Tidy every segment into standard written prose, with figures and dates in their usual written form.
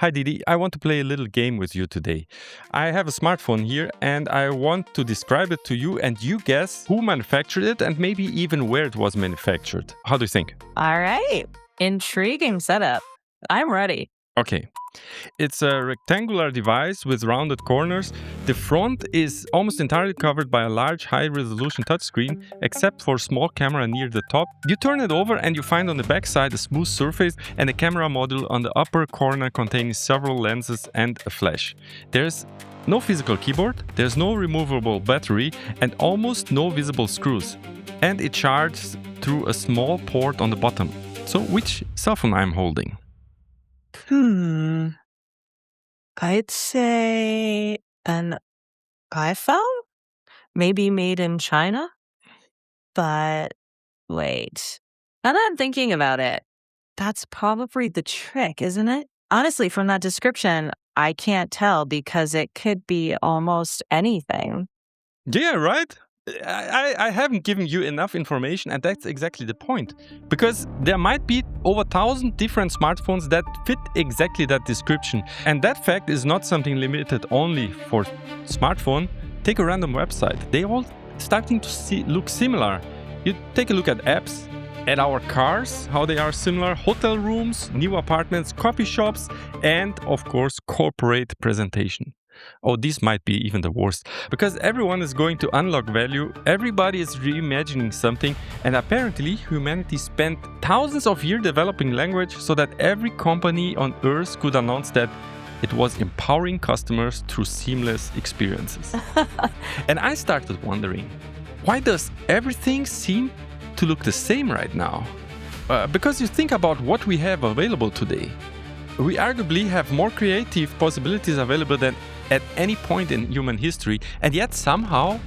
Hi Didi, I want to play a little game with you today. I have a smartphone here and I want to describe it to you and you guess who manufactured it and maybe even where it was manufactured. How do you think? All right. Intriguing setup. I'm ready. Okay. It's a rectangular device with rounded corners. The front is almost entirely covered by a large high-resolution touchscreen, except for a small camera near the top. You turn it over and you find on the back side a smooth surface and a camera module on the upper corner containing several lenses and a flash. There's no physical keyboard, there's no removable battery, and almost no visible screws. And it charges through a small port on the bottom. So which cell phone I'm holding? I'd say an iPhone? Maybe made in China? But wait. Now that I'm thinking about it, that's probably the trick, isn't it? Honestly, from that description, I can't tell because it could be almost anything. Yeah, right? I haven't given you enough information, and that's exactly the point. Because there might be over 1,000 different smartphones that fit exactly that description. And that fact is not something limited only for smartphone. Take a random website. They all starting to look similar. You take a look at apps, at our cars, how they are similar, hotel rooms, new apartments, coffee shops, and of course, corporate presentation. Oh, this might be even the worst, because everyone is going to unlock value, everybody is reimagining something, and apparently humanity spent thousands of years developing language so that every company on earth could announce that it was empowering customers through seamless experiences. And I started wondering, why does everything seem to look the same right now? Because you think about what we have available today. We arguably have more creative possibilities available than at any point in human history, and yet somehow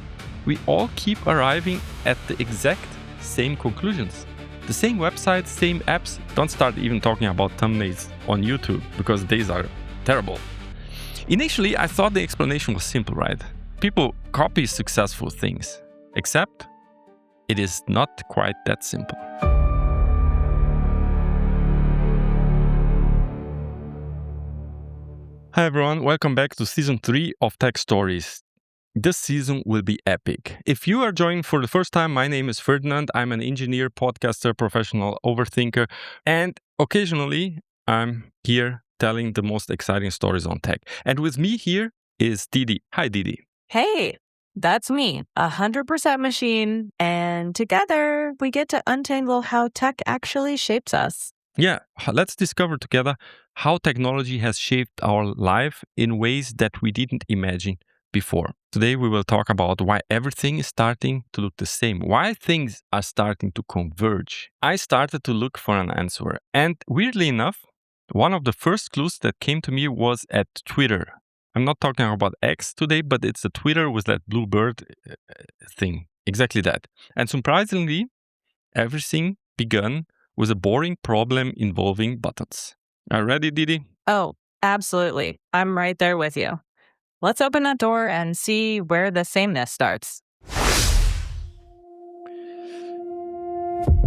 we all keep arriving at the exact same conclusions. The same websites, same apps. Don't start even talking about thumbnails on YouTube, because these are terrible. Initially, I thought the explanation was simple, right? People copy successful things, except it is not quite that simple. Hi everyone, welcome back to Season 3 of Tech Stories. This season will be epic. If you are joining for the first time, my name is Ferdinand. I'm an engineer, podcaster, professional overthinker, and occasionally I'm here telling the most exciting stories on tech. And with me here is Didi. Hi Didi. Hey, that's me, 100% machine. And together we get to untangle how tech actually shapes us. Yeah, let's discover together how technology has shaped our life in ways that we didn't imagine before. Today we will talk about why everything is starting to look the same, why things are starting to converge. I started to look for an answer, and weirdly enough, one of the first clues that came to me was at Twitter. I'm not talking about X today, but it's a Twitter with that blue bird thing, exactly that. And surprisingly, everything began with a boring problem involving buttons. Are you ready, Didi? Oh, absolutely. I'm right there with you. Let's open that door and see where the sameness starts.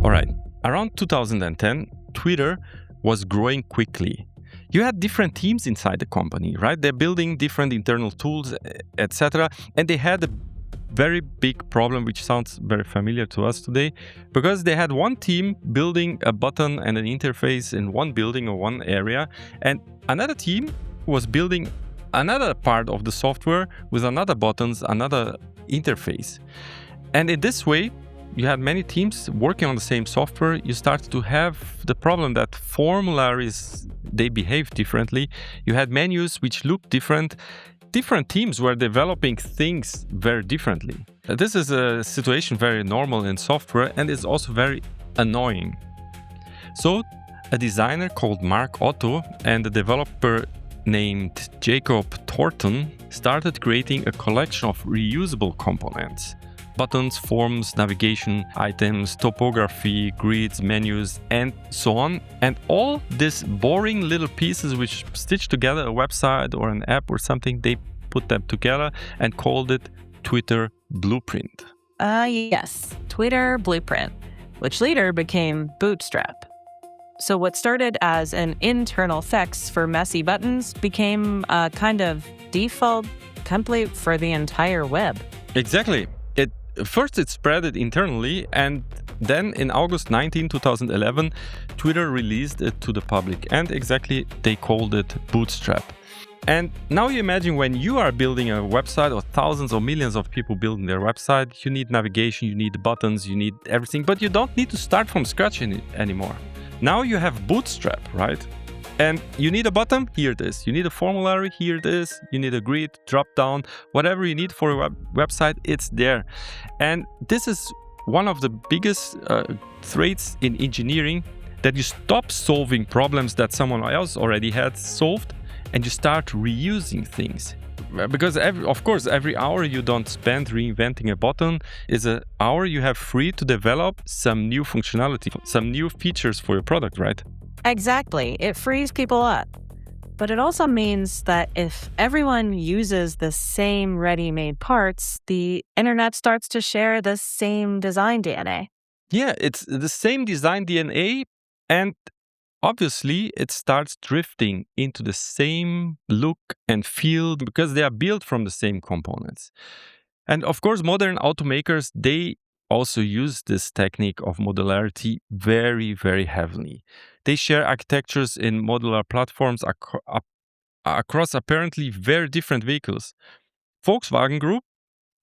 All right. Around 2010, Twitter was growing quickly. You had different teams inside the company, right? They're building different internal tools, etc. And they had a very big problem, which sounds very familiar to us today, because they had one team building a button and an interface in one building or one area, and another team was building another part of the software with another buttons, another interface. And in this way, you had many teams working on the same software. You started to have the problem that formularies, they behave differently. You had menus which looked different. Different teams were developing things very differently. This is a situation very normal in software and is also very annoying. So, a designer called Mark Otto and a developer named Jacob Thornton started creating a collection of reusable components. Buttons, forms, navigation, items, topography, grids, menus, and so on. And all these boring little pieces which stitch together a website or an app or something, they put them together and called it Twitter Blueprint. Yes, Twitter Blueprint, which later became Bootstrap. So what started as an internal fix for messy buttons became a kind of default template for the entire web. Exactly. First it spread it internally, and then in August 19, 2011, Twitter released it to the public, and exactly they called it Bootstrap. And now you imagine when you are building a website, or thousands or millions of people building their website, you need navigation, you need buttons, you need everything, but you don't need to start from scratch anymore. Now you have Bootstrap, right? And you need a button, here it is. You need a formulary, here it is. You need a grid, drop down, whatever you need for a website, it's there. And this is one of the biggest traits in engineering, that you stop solving problems that someone else already had solved, and you start reusing things. Because of course, every hour you don't spend reinventing a button is an hour you have free to develop some new functionality, some new features for your product, right? Exactly. It frees people up. But it also means that if everyone uses the same ready-made parts, the internet starts to share the same design DNA. Yeah, it's the same design DNA, and obviously it starts drifting into the same look and feel because they are built from the same components. And of course, modern automakers, they also use this technique of modularity very, very heavily. They share architectures in modular platforms across apparently very different vehicles. Volkswagen Group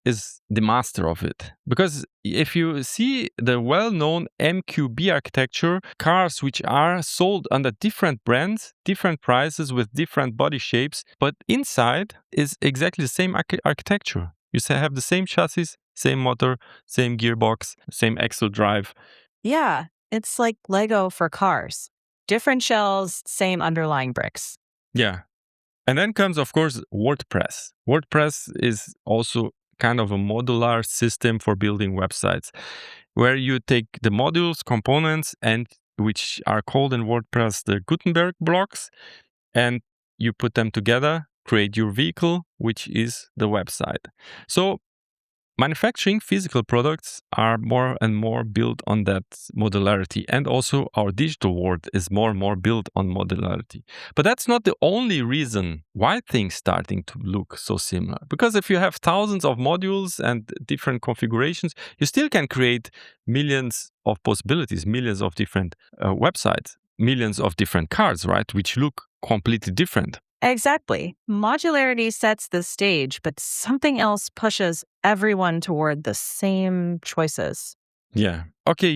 is the master of it. Because if you see the well-known MQB architecture, cars which are sold under different brands, different prices with different body shapes, but inside is exactly the same architecture. You have the same chassis, same motor, same gearbox, same axle drive. Yeah, it's like Lego for cars. Different shells, same underlying bricks. Yeah. And then comes, of course, WordPress. WordPress is also kind of a modular system for building websites, where you take the modules, components, and which are called in WordPress the Gutenberg blocks, and you put them together, create your vehicle, which is the website. So manufacturing physical products are more and more built on that modularity, and also our digital world is more and more built on modularity. But that's not the only reason why things starting to look so similar. Because if you have thousands of modules and different configurations, you still can create millions of possibilities, millions of different websites, millions of different cards, right? Which look completely different. Exactly. Modularity sets the stage, but something else pushes everyone toward the same choices. Yeah. Okay,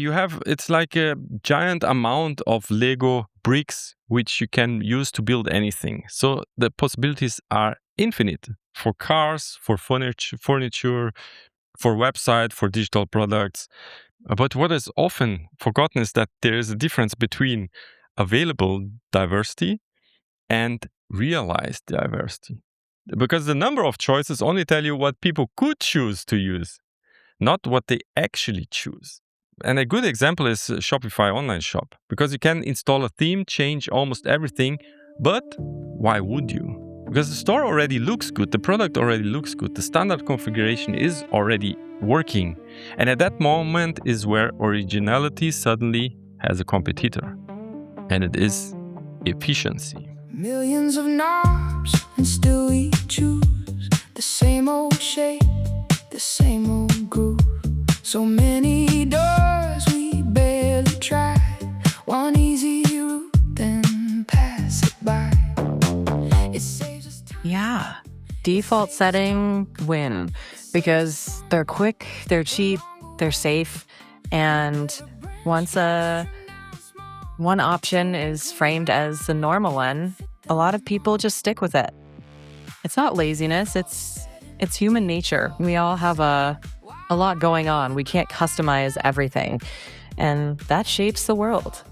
it's like a giant amount of Lego bricks which you can use to build anything. So the possibilities are infinite for cars, for furniture, for website, for digital products. But what is often forgotten is that there is a difference between available diversity and realized diversity. Because the number of choices only tell you what people could choose to use, not what they actually choose. And a good example is Shopify online shop, because you can install a theme, change almost everything, but why would you? Because the store already looks good, the product already looks good, the standard configuration is already working. And at that moment is where originality suddenly has a competitor. And it is efficiency. Millions of knobs, and still we choose the same old shape, the same old groove. So many doors we barely try. One easy route, then pass it by. It saves us time. Yeah. Default setting win because they're quick, they're cheap, they're safe, and once one option is framed as the normal one, a lot of people just stick with it. It's not laziness, it's human nature. We all have a lot going on. We can't customize everything, and that shapes the world.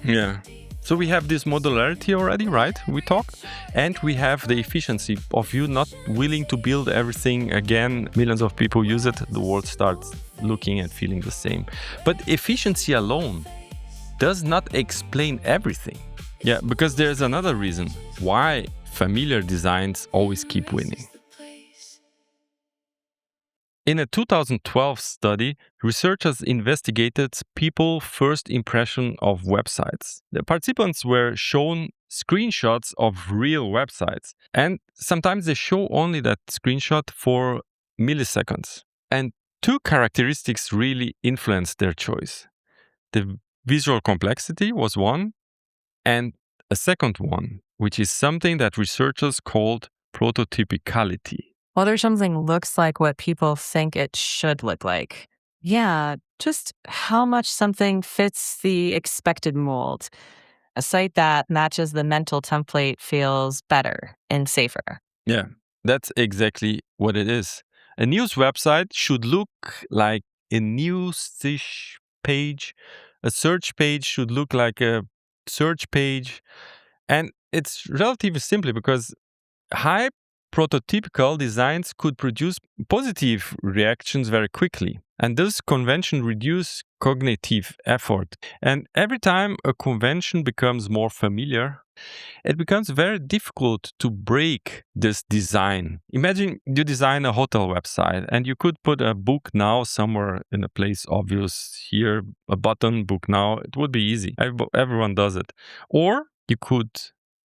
Yeah. So we have this modularity already, right? We talked. And we have the efficiency of you not willing to build everything again. Millions of people use it. The world starts looking and feeling the same. But efficiency alone does not explain everything. Yeah, because there's another reason why familiar designs always keep winning. In a 2012 study, researchers investigated people's first impression of websites. The participants were shown screenshots of real websites, and sometimes they show only that screenshot for milliseconds. And two characteristics really influenced their choice. The visual complexity was one, and a second one, which is something that researchers called prototypicality. Whether something looks like what people think it should look like. Yeah, just how much something fits the expected mold. A site that matches the mental template feels better and safer. Yeah, that's exactly what it is. A news website should look like a news-ish page. A search page should look like a search page. And it's relatively simple because high prototypical designs could produce positive reactions very quickly. And this convention reduce cognitive effort. And every time a convention becomes more familiar, it becomes very difficult to break this design. Imagine you design a hotel website and you could put a book now somewhere in a place obvious here, a button, book now. It would be easy. Everyone does it. Or you could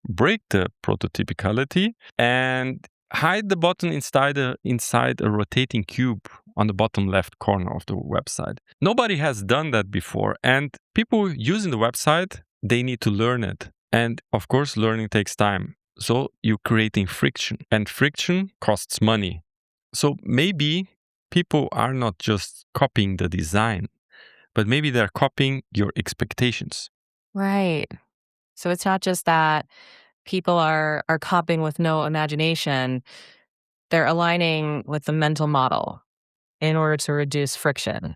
break the prototypicality and hide the button inside a rotating cube on the bottom left corner of the website. Nobody has done that before, and people using the website, they need to learn it. And of course, learning takes time. So you're creating friction, and friction costs money. So maybe people are not just copying the design, but maybe they're copying your expectations. Right. So it's not just that people are copying with no imagination. They're aligning with the mental model in order to reduce friction.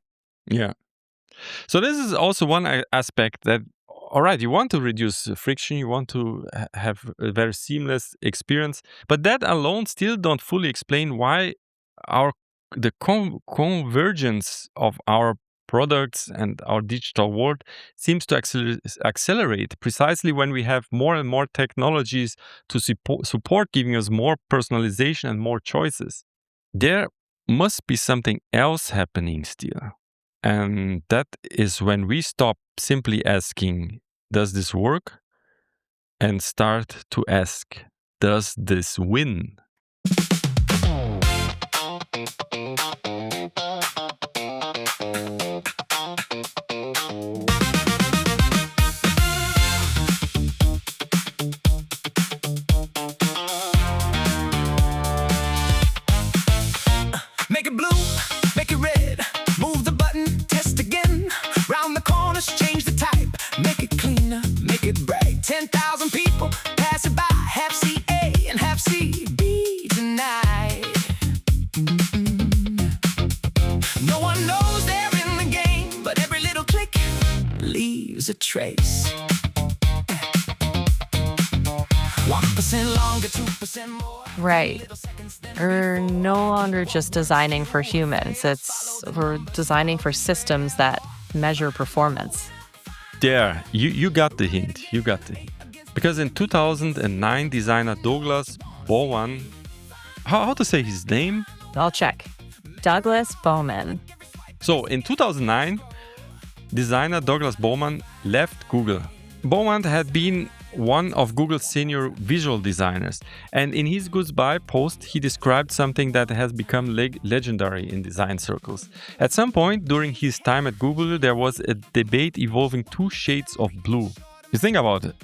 Yeah. So this is also one aspect that, all right, you want to reduce friction, you want to have a very seamless experience, but that alone still don't fully explain why the convergence of our products and our digital world seems to accelerate precisely when we have more and more technologies to support giving us more personalization and more choices. There must be something else happening still. And that is when we stop simply asking, does this work? And start to ask, does this win? Make it blue, make it red. Move the button, test again. Round the corners, change the type. Make it cleaner, make it bright. 10,000 people pass it by. Half C A and half C B tonight. No one knows they're in the game, but every little click leaves a trace. 1% longer, 2% more. Right. We're no longer just designing for humans. We're designing for systems that measure performance. There, you got the hint. You got the hint. Because in 2009, designer Douglas Bowman, how to say his name? I'll check. Douglas Bowman. So in 2009, designer Douglas Bowman left Google. Bowman had been one of Google's senior visual designers, and in his goodbye post, he described something that has become legendary in design circles. At some point during his time at Google, there was a debate involving two shades of blue. You think about it.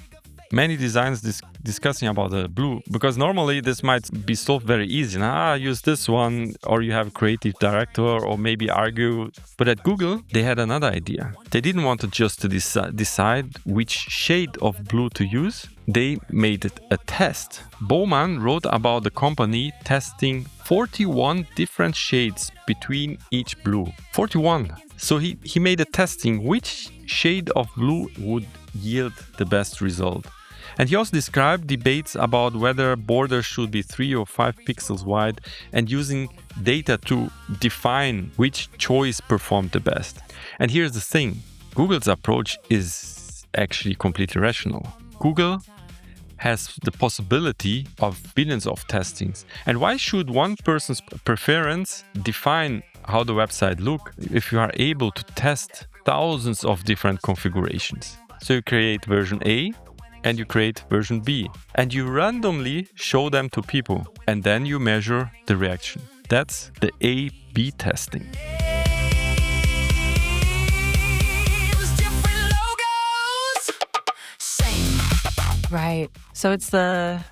Many designers discussing about the blue, because normally this might be solved very easy. Use this one, or you have a creative director, or maybe argue. But at Google, they had another idea. They didn't want to just decide which shade of blue to use. They made it a test. Bowman wrote about the company testing 41 different shades between each blue. 41. So he made a testing which shade of blue would yield the best result. And he also described debates about whether borders should be 3 or 5 pixels wide and using data to define which choice performed the best. And here's the thing, Google's approach is actually completely rational. Google has the possibility of billions of testings. And why should one person's preference define how the website look if you are able to test thousands of different configurations. So you create version A and you create version B and you randomly show them to people and then you measure the reaction. That's the A/B testing. Right. So it's the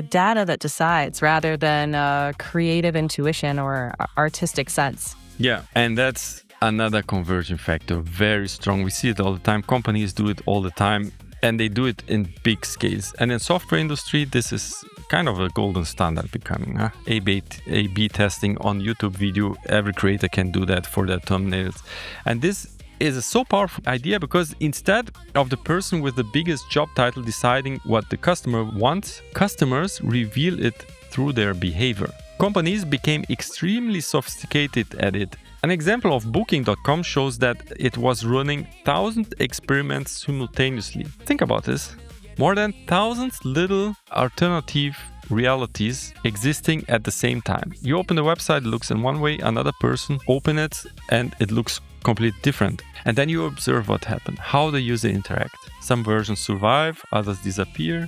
data that decides rather than creative intuition or artistic sense. Yeah, and that's another conversion factor, very strong. We see it all the time. Companies do it all the time, and they do it in big scales. And in software industry, this is kind of a golden standard becoming. A/B testing on YouTube video, every creator can do that for their thumbnails. And this is a so powerful idea because instead of the person with the biggest job title deciding what the customer wants, customers reveal it through their behavior. Companies became extremely sophisticated at it. An example of Booking.com shows that it was running 1,000 experiments simultaneously. Think about this. More than 1,000 little alternative realities existing at the same time. You open the website, it looks in one way, another person open it and it looks completely different. And then you observe what happened, how the user interact. Some versions survive, others disappear.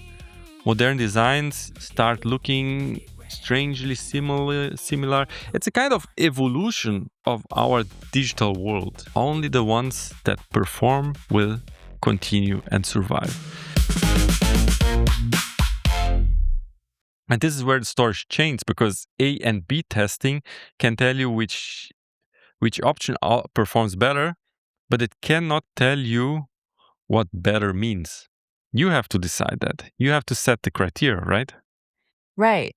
Modern designs start looking strangely similar. It's a kind of evolution of our digital world. Only the ones that perform will continue and survive. And this is where the story changes because A and B testing can tell you which option performs better, but it cannot tell you what better means. You have to decide that. You have to set the criteria, right? Right.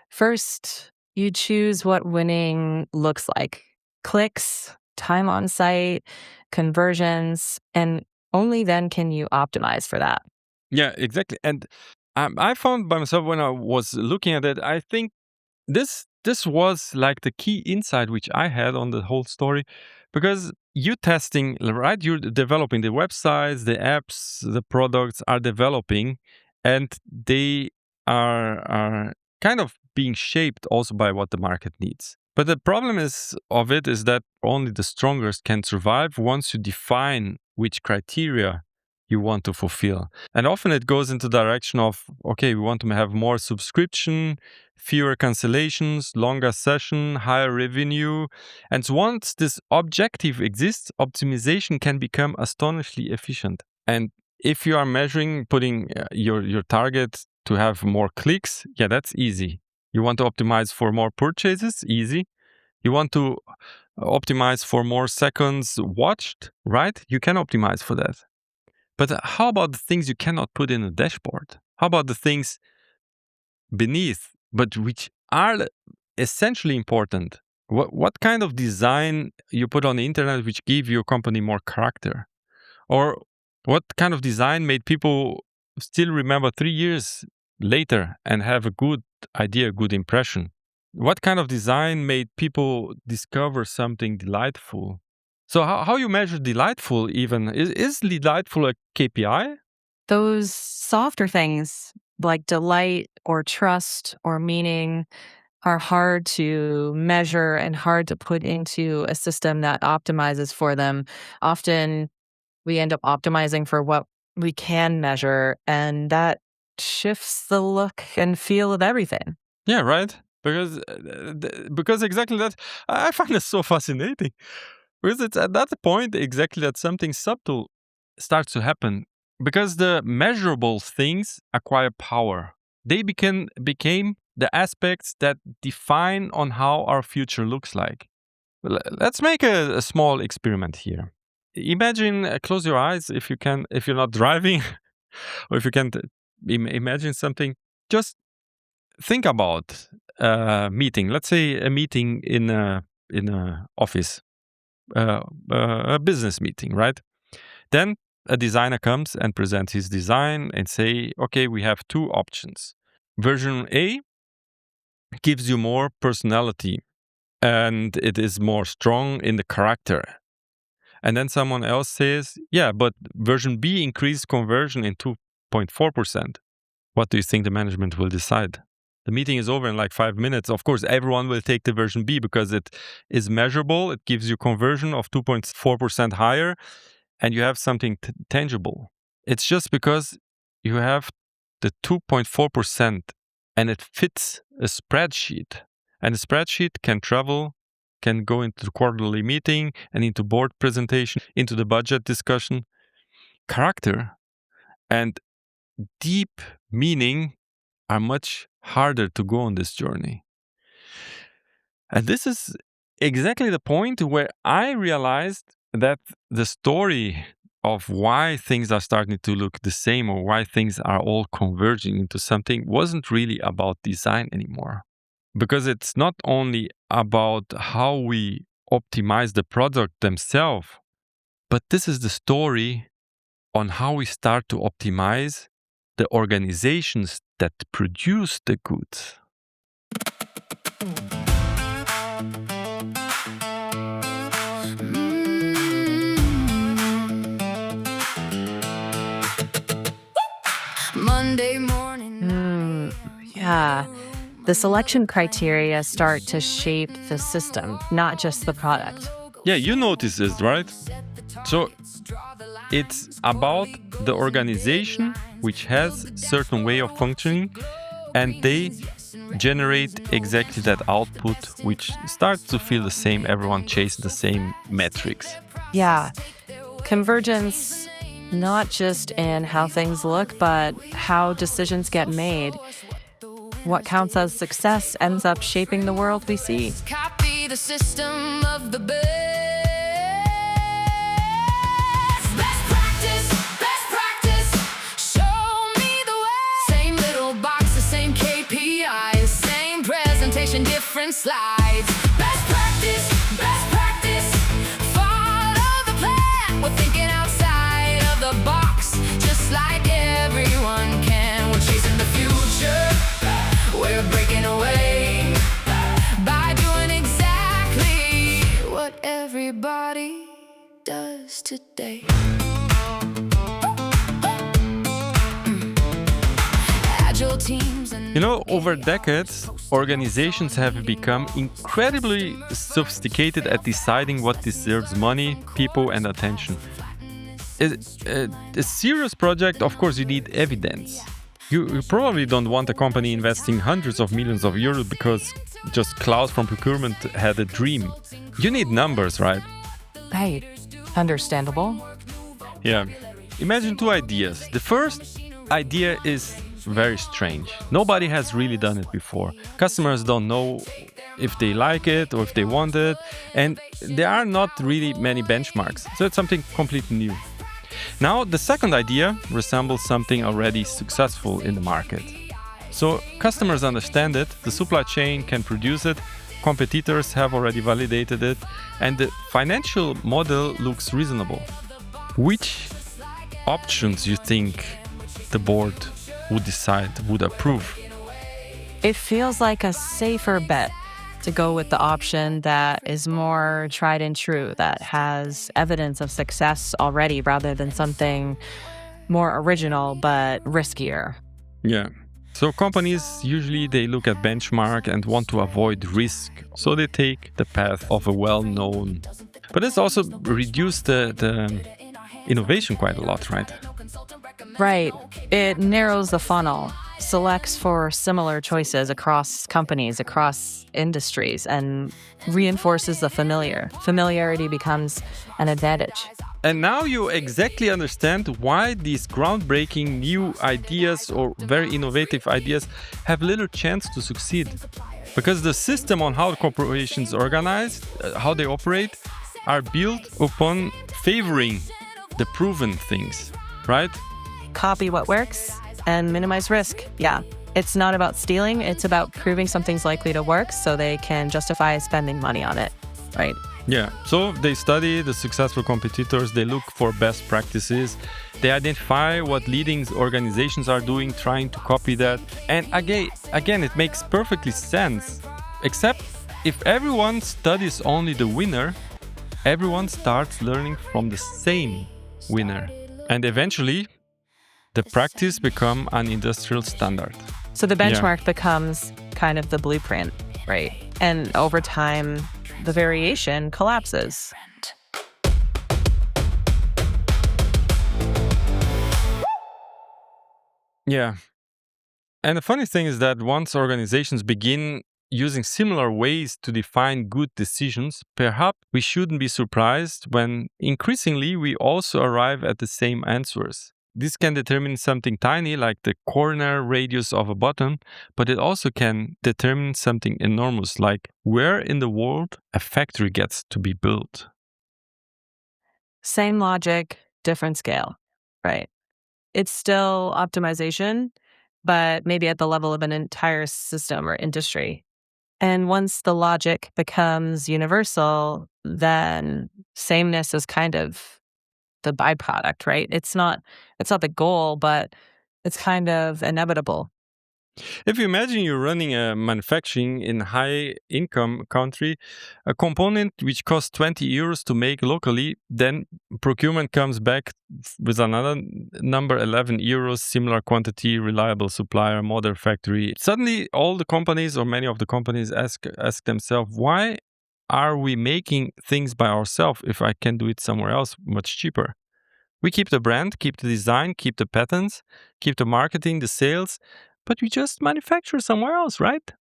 First, you choose what winning looks like. Clicks, time on site, conversions, and only then can you optimize for that. Yeah, exactly. And I found by myself when I was looking at it, I think this was like the key insight which I had on the whole story, because you testing, right? You're developing the websites, the apps, the products are developing, and they are kind of being shaped also by what the market needs. But the problem is that only the strongest can survive once you define which criteria you want to fulfill. And often it goes into the direction of, okay, we want to have more subscription, fewer cancellations, longer session, higher revenue. And so once this objective exists, optimization can become astonishingly efficient. And if you are measuring, putting your target to have more clicks, yeah, that's easy. You want to optimize for more purchases, easy. You want to optimize for more seconds watched, right? You can optimize for that. But how about the things you cannot put in a dashboard? How about the things beneath, but which are essentially important? What kind of design you put on the internet which give your company more character? Or what kind of design made people still remember 3 years later and have a good idea, a good impression? What kind of design made people discover something delightful? So how you measure delightful even? Is delightful a KPI? Those softer things like delight or trust or meaning are hard to measure and hard to put into a system that optimizes for them. Often we end up optimizing for what we can measure, and that shifts the look and feel of everything. Yeah, right. Because exactly that, I find it so fascinating. Because it's at that point exactly that something subtle starts to happen. Because the measurable things acquire power. They became the aspects that define on how our future looks like. Let's make a small experiment here. Imagine, close your eyes if you can, if you're not driving, or if you can't imagine something. Just think about a meeting. Let's say a meeting in a office, a business meeting, right? Then a designer comes and presents his design and say, okay, we have two options. Version A gives you more personality and it is more strong in the character. And then someone else says, yeah, but version B increased conversion in 2.4%. What do you think the management will decide? The meeting is over in like 5 minutes. Of course, everyone will take the version B because it is measurable. It gives you conversion of 2.4% higher, and you have something tangible. It's just because you have the 2.4% and it fits a spreadsheet. And the spreadsheet can go into the quarterly meeting and into board presentation, into the budget discussion. Character and deep meaning are much harder to go on this journey. And this is exactly the point where I realized that the story of why things are starting to look the same or why things are all converging into something wasn't really about design anymore. Because it's not only about how we optimize the product themselves, but this is the story on how we start to optimize the organizations that produce the goods. Monday morning. Yeah. The selection criteria start to shape the system, not just the product. Yeah, you notice this, right? So it's about the organization which has certain way of functioning, and they generate exactly that output which starts to feel the same. Everyone chases the same metrics. Yeah. Convergence, not just in how things look, but how decisions get made. What counts as success ends up shaping the world we see. Copy the system of the best. Best practice. Show me the way. Same little box, the same KPIs, same presentation, different slides. Best practice. Follow the plan. We're thinking outside of the box, just like everyone can. We're chasing the future. We're breaking away by doing exactly what everybody does today. Agile teams and Over decades, organizations have become incredibly sophisticated at deciding what deserves money, people, and attention. A serious project, of course, you need evidence. You probably don't want a company investing hundreds of millions of euros because just Klaus from procurement had a dream. You need numbers, right? Right. Understandable. Yeah. Imagine two ideas. The first idea is very strange. Nobody has really done it before. Customers don't know if they like it or if they want it, and there are not really many benchmarks. So it's something completely new. Now, the second idea resembles something already successful in the market. So customers understand it, the supply chain can produce it, competitors have already validated it, and the financial model looks reasonable. Which options you think the board would approve? It feels like a safer bet to go with the option that is more tried and true, that has evidence of success already, rather than something more original but riskier. Yeah. So companies usually they look at benchmark and want to avoid risk, so they take the path of a well-known. But it's also reduced the innovation quite a lot, right? Right. It narrows the funnel, selects for similar choices across companies, across industries, and reinforces the familiar. Familiarity becomes an advantage. And now you exactly understand why these groundbreaking new ideas or very innovative ideas have little chance to succeed. Because the system on how corporations organize, how they operate, are built upon favoring the proven things, right? Copy what works and minimize risk. Yeah. It's not about stealing, it's about proving something's likely to work so they can justify spending money on it, right? Yeah, so they study the successful competitors, they look for best practices, they identify what leading organizations are doing, trying to copy that. And again, it makes perfectly sense. Except if everyone studies only the winner, everyone starts learning from the same winner. And eventually, the practice become an industrial standard. So the benchmark becomes kind of the blueprint, right? And over time, the variation collapses. Yeah. And the funny thing is that once organizations begin using similar ways to define good decisions, perhaps we shouldn't be surprised when increasingly we also arrive at the same answers. This can determine something tiny like the corner radius of a button, but it also can determine something enormous like where in the world a factory gets to be built. Same logic, different scale, right? It's still optimization, but maybe at the level of an entire system or industry. And once the logic becomes universal, then sameness is kind of the byproduct, right? It's not the goal, but it's kind of inevitable. If you imagine you're running a manufacturing in high income country, a component which costs 20 euros to make locally, then procurement comes back with another number 11 euros, similar quantity, reliable supplier, modern factory. Suddenly all the companies or many of the companies ask themselves, why are we making things by ourselves if I can do it somewhere else much cheaper? We keep the brand, keep the design, keep the patents, keep the marketing, the sales, but we just manufacture somewhere else, right?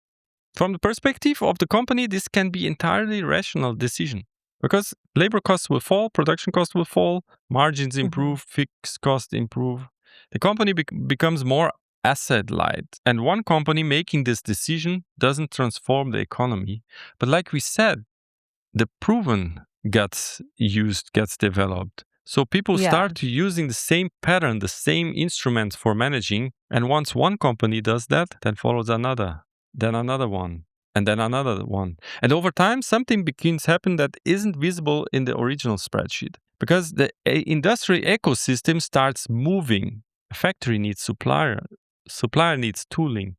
From the perspective of the company, this can be entirely rational decision because labor costs will fall, production costs will fall, margins improve, fixed costs improve. The company becomes more asset light. And one company making this decision doesn't transform the economy. But like we said, the proven gets used, gets developed. So people Yeah. start using the same pattern, the same instruments for managing. And once one company does that, then follows another, then another one, and then another one. And over time, something begins to happen that isn't visible in the original spreadsheet. Because the industry ecosystem starts moving. A factory needs supplier needs tooling.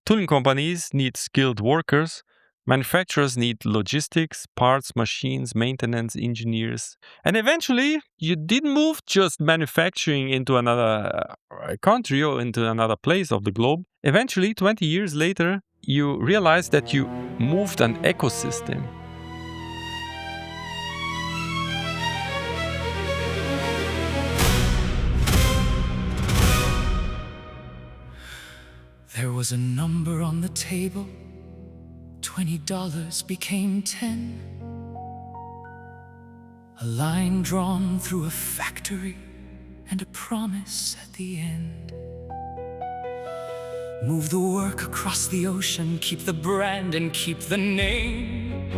Tooling companies need skilled workers. Manufacturers need logistics, parts, machines, maintenance engineers. And eventually, you didn't move just manufacturing into another country or into another place of the globe. Eventually, 20 years later, you realize that you moved an ecosystem. There was a number on the table. $20 became 10. A line drawn through a factory and a promise at the end. Move the work across the ocean, keep the brand and keep the name.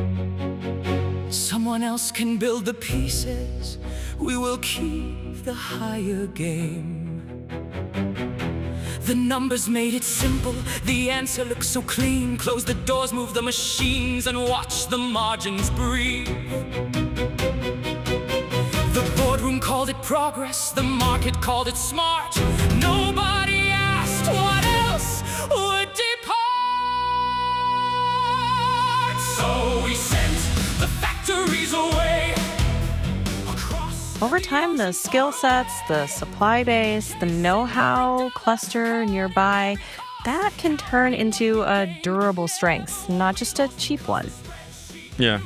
Someone else can build the pieces, we will keep the higher game. The numbers made it simple, the answer looked so clean. Close the doors, move the machines, and watch the margins breathe. The boardroom called it progress, the market called it smart. Nobody asked what else would depart. So we sent the factories away. Over time, the skill sets, the supply base, the know-how cluster nearby, that can turn into a durable strength, not just a cheap one. Yeah.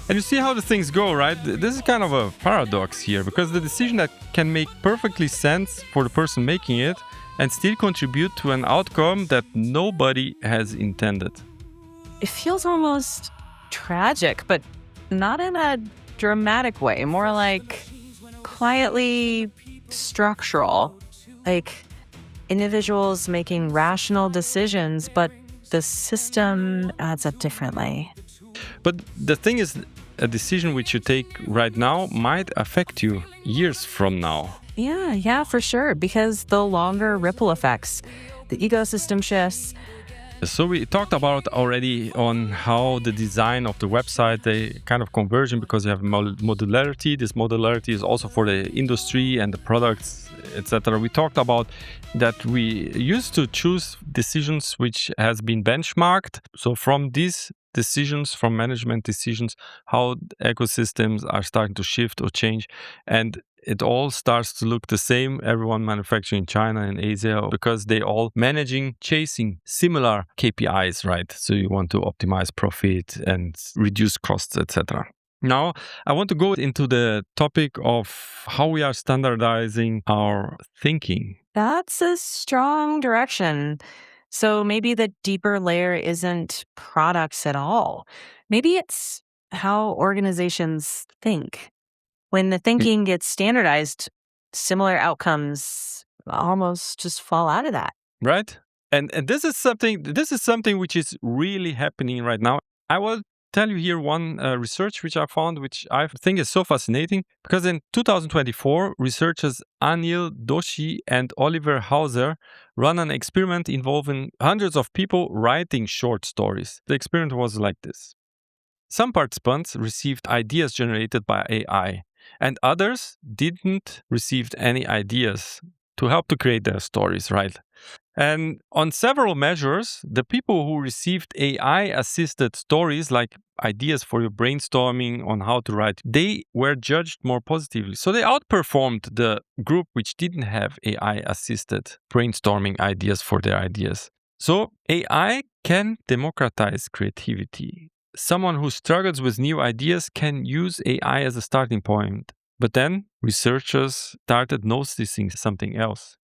And you see how the things go, right? This is kind of a paradox here because the decision that can make perfectly sense for the person making it and still contribute to an outcome that nobody has intended. It feels almost tragic, but not in a dramatic way, more like quietly structural, like individuals making rational decisions, but the system adds up differently. But the thing is, a decision which you take right now might affect you years from now. Yeah, for sure, because the longer ripple effects, the ecosystem shifts. So we talked about already on how the design of the website, they kind of converging because you have modularity. This modularity is also for the industry and the products, etc. We talked about that we used to choose decisions which has been benchmarked. So from these decisions, from management decisions, how ecosystems are starting to shift or change. And it all starts to look the same. Everyone manufacturing in China and Asia because they all chasing similar KPIs, right? So you want to optimize profit and reduce costs, etc. Now, I want to go into the topic of how we are standardizing our thinking. That's a strong direction. So maybe the deeper layer isn't products at all. Maybe it's how organizations think. When the thinking gets standardized, similar outcomes almost just fall out of that. Right? And this is something which is really happening right now. I will tell you here one research which I found, which I think is so fascinating, because in 2024, researchers Anil Doshi and Oliver Hauser run an experiment involving hundreds of people writing short stories. The experiment was like this. Some participants received ideas generated by AI, and others didn't receive any ideas to help to create their stories, right? And on several measures, the people who received AI assisted stories, like ideas for your brainstorming on how to write, they were judged more positively. So they outperformed the group which didn't have AI assisted brainstorming ideas for their ideas. So AI can democratize creativity. Someone who struggles with new ideas can use AI as a starting point. But then researchers started noticing something else.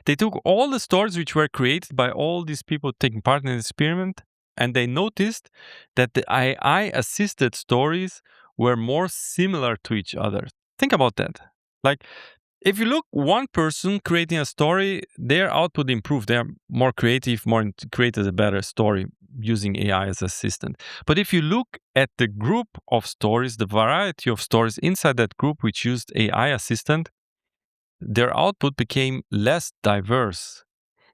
They took all the stories which were created by all these people taking part in the experiment, and they noticed that the AI-assisted stories were more similar to each other. Think about that. Like, if you look one person creating a story, their output improved. They are more creative, created a better story using AI as assistant. But if you look at the group of stories, the variety of stories inside that group which used AI assistant, their output became less diverse.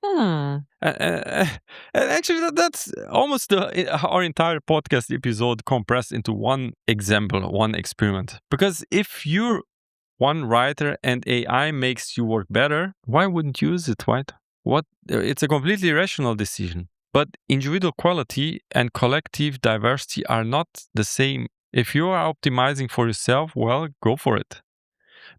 Hmm. And actually, that's almost our entire podcast episode compressed into one example, one experiment. Because if you're one writer and AI makes you work better, why wouldn't you use it, right? It's a completely rational decision. But individual quality and collective diversity are not the same. If you are optimizing for yourself, well, go for it.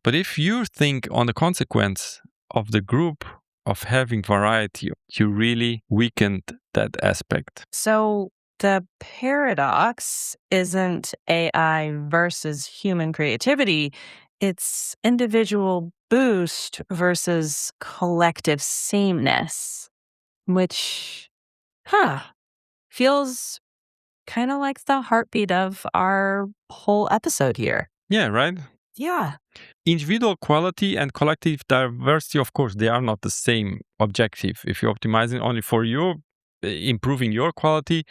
But if you think on the consequence of the group of having variety, you really weakened that aspect. So the paradox isn't AI versus human creativity, it's individual boost versus collective sameness, which, feels kind of like the heartbeat of our whole episode here. Yeah, right? Yeah. Individual quality and collective diversity, of course, they are not the same objective. If you're optimizing only for you, improving your quality,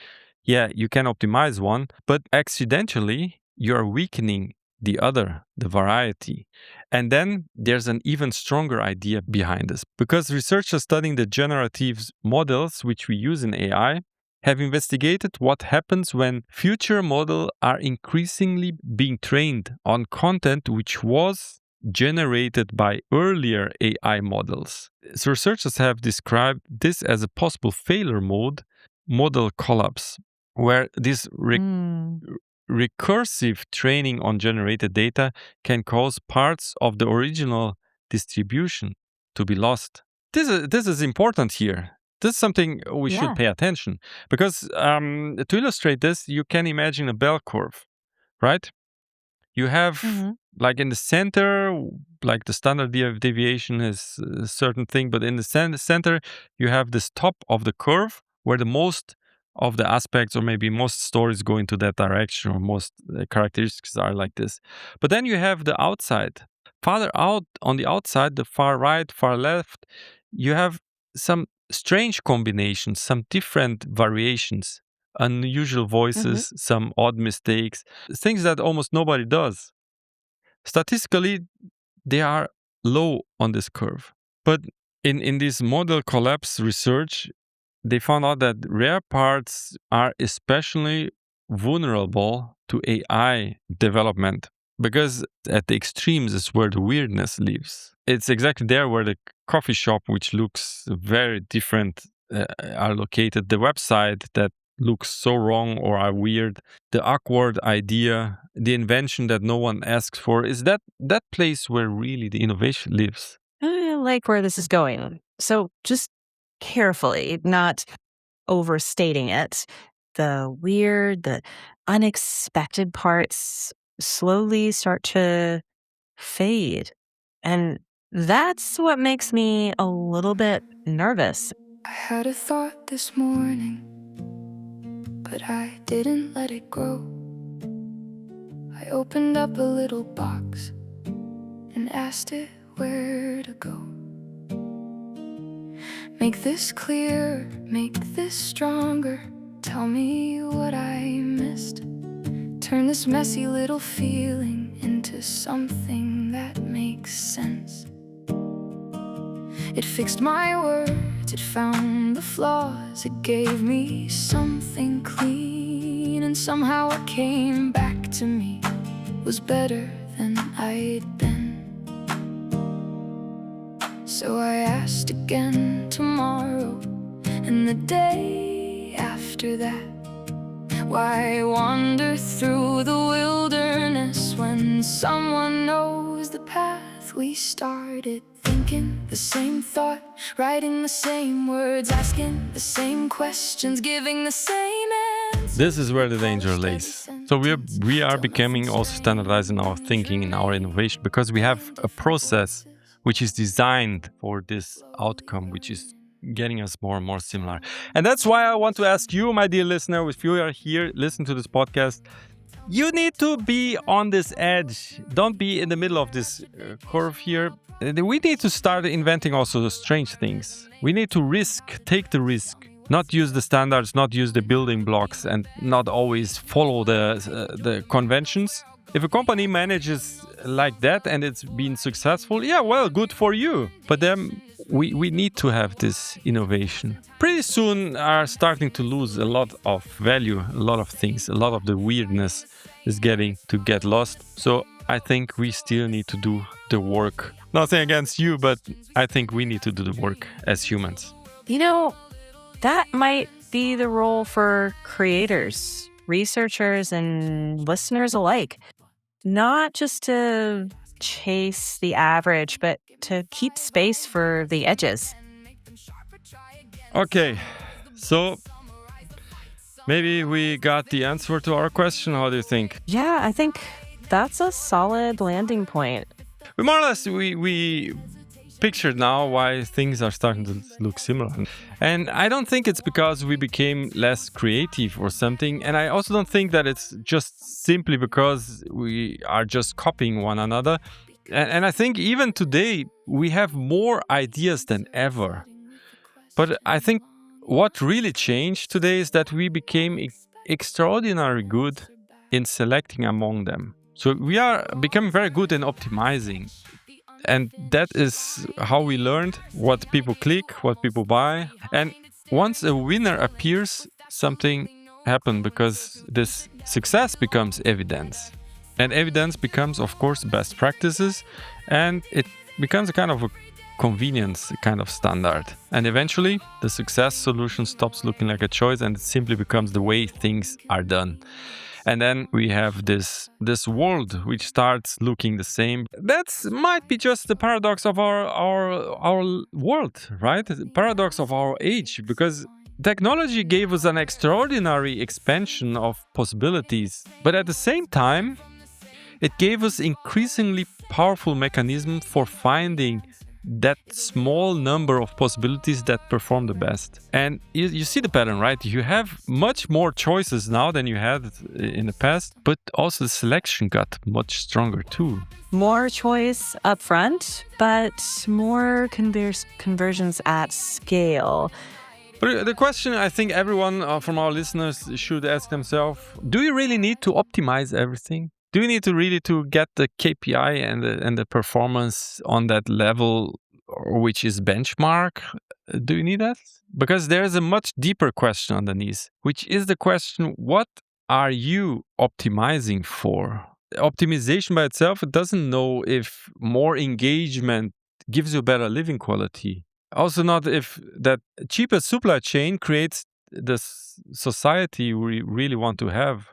yeah, you can optimize one, but accidentally, you're weakening the other, the variety. And then there's an even stronger idea behind this, because researchers studying the generative models which we use in AI have investigated what happens when future models are increasingly being trained on content which was generated by earlier AI models. So researchers have described this as a possible failure mode, model collapse, where this recursive training on generated data can cause parts of the original distribution to be lost. This is important here. This is something we should pay attention, because to illustrate this, you can imagine a bell curve, right? You have like in the center, like the standard deviation is a certain thing, but in the center, you have this top of the curve where the most of the aspects, or maybe most stories, go into that direction, or most characteristics are like this. But then you have the outside. Farther out on the outside, the far right, far left, you have some strange combinations, some different variations, unusual voices, some odd mistakes, things that almost nobody does. Statistically, they are low on this curve. But in this model collapse research, they found out that rare parts are especially vulnerable to AI development, because at the extremes is where the weirdness lives. It's exactly there where the coffee shop, which looks very different, are located. The website that look so wrong or are weird, the awkward idea, the invention that no one asks for, is that place where really the innovation lives. I like where this is going. So just carefully, not overstating it. The weird, the unexpected parts slowly start to fade. And that's what makes me a little bit nervous. I had a thought this morning, but I didn't let it grow. I opened up a little box and asked it where to go. Make this clearer, make this stronger. Tell me what I missed. Turn this messy little feeling into something that makes sense. It fixed my words, it found the flaws, it gave me something clean, and somehow what came back to me was better than I'd been. So I asked again tomorrow and the day after that. Why wander through the wilderness when someone knows the path we started? Thinking the same thought, writing the same words, asking the same questions, giving the same answers. This is where the danger lays. So we are becoming also standardizing our thinking and our innovation because we have a process which is designed for this outcome, which is getting us more and more similar. And that's why I want to ask you, my dear listener, if you are here, listen to this podcast, you need to be on this edge. Don't be in the middle of this curve here. We need to start inventing also the strange things. We need to take the risk, not use the standards, not use the building blocks, and not always follow the conventions. If a company manages like that and it's been successful, yeah, well, good for you. But then we need to have this innovation. Pretty soon are starting to lose a lot of value, a lot of things, a lot of the weirdness is get lost. So I think we still need to do the work. Nothing against you, but I think we need to do the work as humans. You know, that might be the role for creators, researchers, and listeners alike. Not just to chase the average, but to keep space for the edges. Okay, so maybe we got the answer to our question. How do you think? Yeah, I think that's a solid landing point. We more or less, we pictured now why things are starting to look similar. And I don't think it's because we became less creative or something. And I also don't think that it's just simply because we are just copying one another. And I think even today, we have more ideas than ever. But I think what really changed today is that we became extraordinarily good in selecting among them. So we are becoming very good in optimizing. And that is how we learned what people click, what people buy. And once a winner appears, something happens because this success becomes evidence. And evidence becomes, of course, best practices. And it becomes a kind of a convenience, a kind of standard. And eventually, the success solution stops looking like a choice and it simply becomes the way things are done. And then we have this world which starts looking the same. That might be just the paradox of our world, right? The paradox of our age, because technology gave us an extraordinary expansion of possibilities. But at the same time, it gave us increasingly powerful mechanism for finding that small number of possibilities that perform the best. And you see the pattern, right? You have much more choices now than you had in the past, but also the selection got much stronger too. More choice up front, but more conversions at scale. But the question I think everyone from our listeners should ask themselves, do you really need to optimize everything? Do you need to really to get the KPI and the performance on that level, which is benchmark? Do you need that? Because there's a much deeper question underneath, which is the question, what are you optimizing for? Optimization by itself, it doesn't know if more engagement gives you better living quality. Also not if that cheaper supply chain creates the society we really want to have.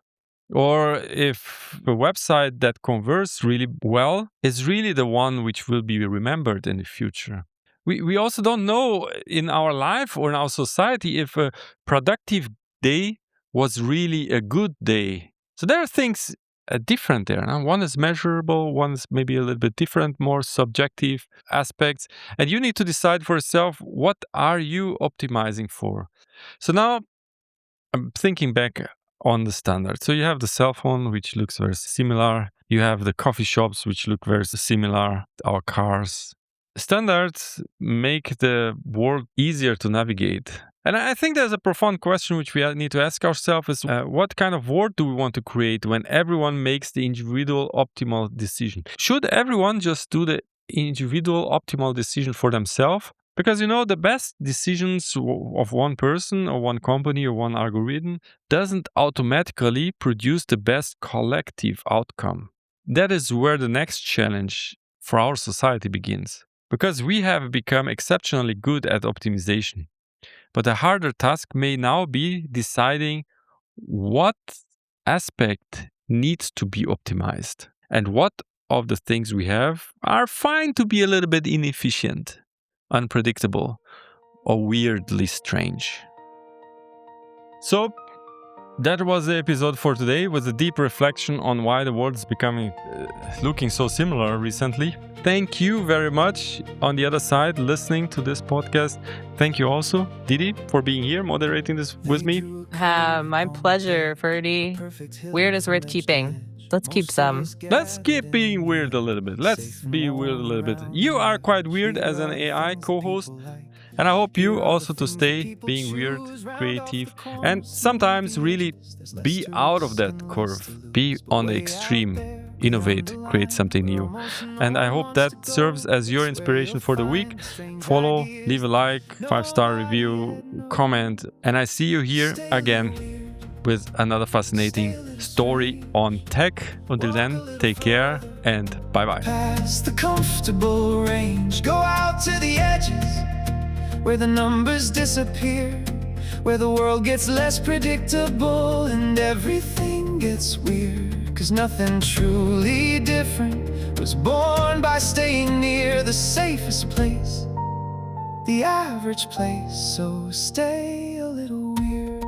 Or if a website that converts really well is really the one which will be remembered in the future. We also don't know in our life or in our society if a productive day was really a good day. So there are things different there. One is measurable, one is maybe a little bit different, more subjective aspects. And you need to decide for yourself, what are you optimizing for? So now I'm thinking back on the standard. So you have the cell phone, which looks very similar. You have the coffee shops, which look very similar. Our cars. Standards make the world easier to navigate. And I think there's a profound question which we need to ask ourselves is what kind of world do we want to create when everyone makes the individual optimal decision? Should everyone just do the individual optimal decision for themselves? Because the best decisions of one person or one company or one algorithm doesn't automatically produce the best collective outcome. That is where the next challenge for our society begins. Because we have become exceptionally good at optimization. But a harder task may now be deciding what aspect needs to be optimized and what of the things we have are fine to be a little bit inefficient, unpredictable, or weirdly strange. So, that was the episode for today with a deep reflection on why the world is becoming looking so similar recently. Thank you very much on the other side listening to this podcast. Thank you also, Didi, for being here moderating this with me. My pleasure, Ferdy. Weird is worth keeping. Let's keep some. Let's keep being weird a little bit. Let's be weird a little bit. You are quite weird as an AI co-host. And I hope you also to stay being weird, creative, and sometimes really be out of that curve. Be on the extreme. Innovate, create something new. And I hope that serves as your inspiration for the week. Follow, leave a like, 5-star review, comment. And I see you here again with another fascinating story on tech. Until then, take care and bye-bye. Past the comfortable range, go out to the edges, where the numbers disappear, where the world gets less predictable and everything gets weird. 'Cause nothing truly different was born by staying near the safest place, the average place. So stay a little weird.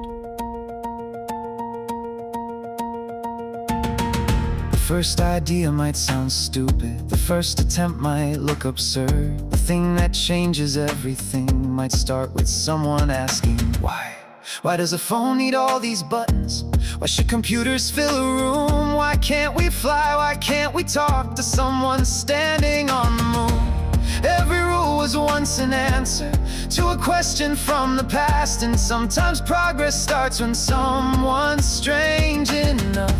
The first idea might sound stupid, the first attempt might look absurd. The thing that changes everything might start with someone asking why. Why does a phone need all these buttons? Why should computers fill a room? Why can't we fly? Why can't we talk to someone standing on the moon? Every rule was once an answer to a question from the past. And sometimes progress starts when someone strange enough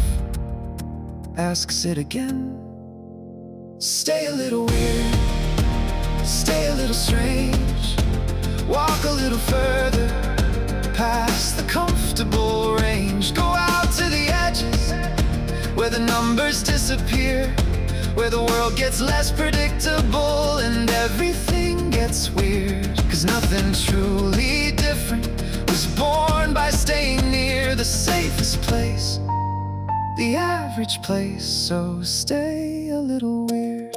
asks it again. Stay a little weird, stay a little strange, walk a little further past the comfortable range. Go out to the edges, where the numbers disappear, where the world gets less predictable and everything gets weird. 'Cause nothing truly different was born by staying near the safest place, the average place. So stay a little weird.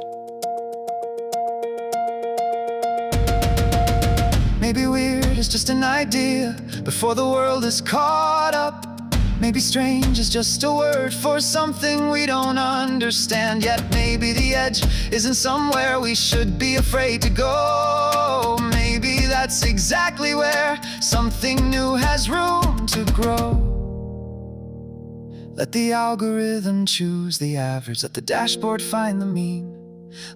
Maybe weird is just an idea before the world is caught up. Maybe strange is just a word for something we don't understand yet. Maybe the edge isn't somewhere we should be afraid to go. Maybe that's exactly where something new has room to grow. Let the algorithm choose the average, let the dashboard find the mean.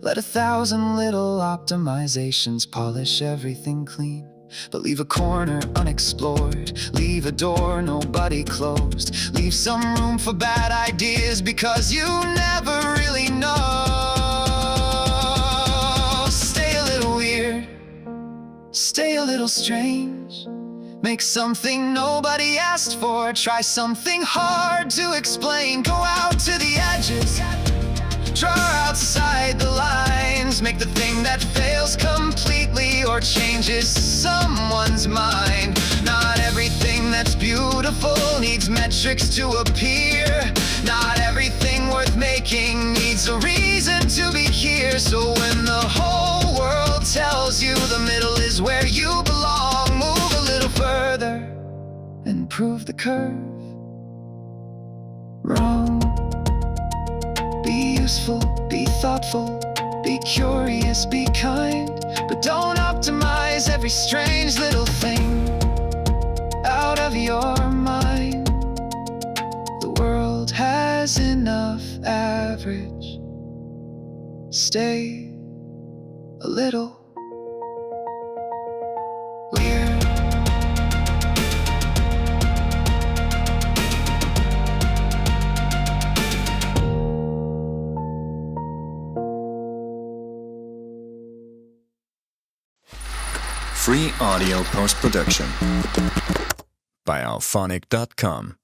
Let 1,000 little optimizations polish everything clean. But leave a corner unexplored, leave a door nobody closed. Leave some room for bad ideas, because you never really know. Stay a little weird, stay a little strange. Make something nobody asked for, try something hard to explain. Go out to the edges, draw outside the lines. Make the thing that fails completely or changes someone's mind. Not everything that that's beautiful needs metrics to appear. Not everything worth making needs a reason to be here. So when the whole world tells you the middle is where you belong, move a little further and prove the curve wrong. Be useful, be thoughtful, be curious, be kind, but don't optimize every strange little thing out of your mind. The world has enough average. Stay a little weird. Free audio post-production by alphonic.com.